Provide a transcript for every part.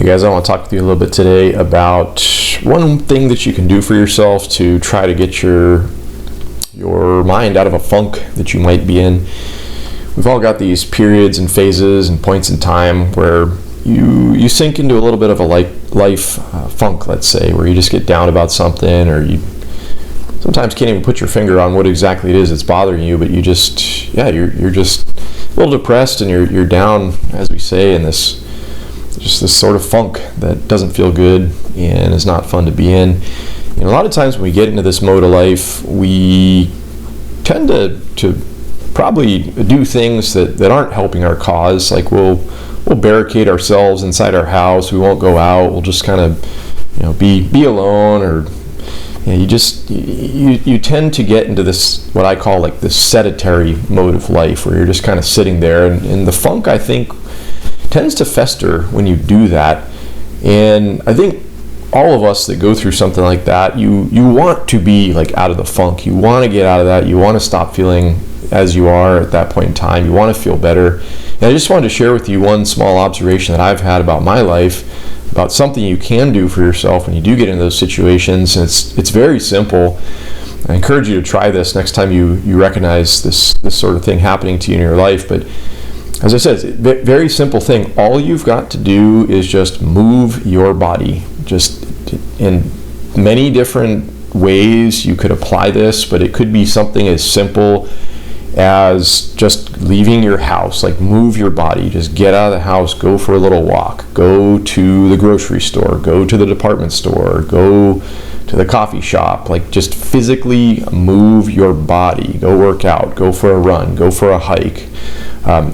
Hey guys, I want to talk with you a little bit today about one thing that you can do for yourself to try to get your mind out of a funk that you might be in. We've all got these periods and phases and points in time where you sink into a little bit of a life funk, let's say, where you just get down about something, or you sometimes can't even put your finger on what exactly it is that's bothering you, but you're just a little depressed, and you're down, as we say, in this sort of funk that doesn't feel good and is not fun to be in. And a lot of times when we get into this mode of life, we tend to probably do things that aren't helping our cause. Like we'll barricade ourselves inside our house. We won't go out. We'll just kind of be alone, or you tend to get into this, what I call like this sedentary mode of life, where you're just kind of sitting there, and the funk, I think, tends to fester when you do that. And I think all of us that go through something like that, you want to be like out of the funk. You want to get out of that. You want to stop feeling as you are at that point in time. You want to feel better. And I just wanted to share with you one small observation that I've had about my life, about something you can do for yourself when you do get into those situations. And it's very simple. I encourage you to try this next time you recognize this sort of thing happening to you in your life. But as I said, it's a very simple thing. All you've got to do is just move your body. Just in many different ways you could apply this, but it could be something as simple as just leaving your house. Like, move your body. Just get out of the house, go for a little walk, go to the grocery store, go to the department store, go to the coffee shop. Like, just physically move your body. Go work out, go for a run, go for a hike.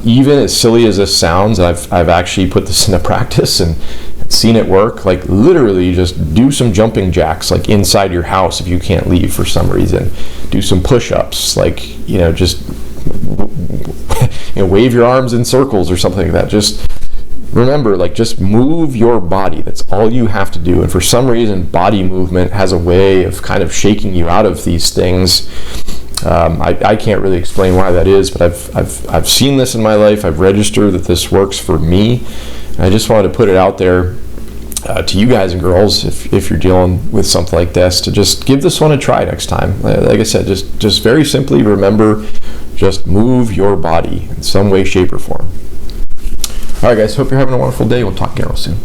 Even as silly as this sounds, I've actually put this into practice and seen it work. Like, literally just do some jumping jacks, like inside your house if you can't leave for some reason. Do some push-ups, like, just wave your arms in circles or something like that. Just remember, like, just move your body. That's all you have to do. And for some reason, body movement has a way of kind of shaking you out of these things. I can't really explain why that is, but I've seen this in my life. I've registered that this works for me. And I just wanted to put it out there to you guys and girls, if you're dealing with something like this, to just give this one a try next time. Like I said, just very simply remember, just move your body in some way, shape, or form. All right, guys, hope you're having a wonderful day. We'll talk again real soon.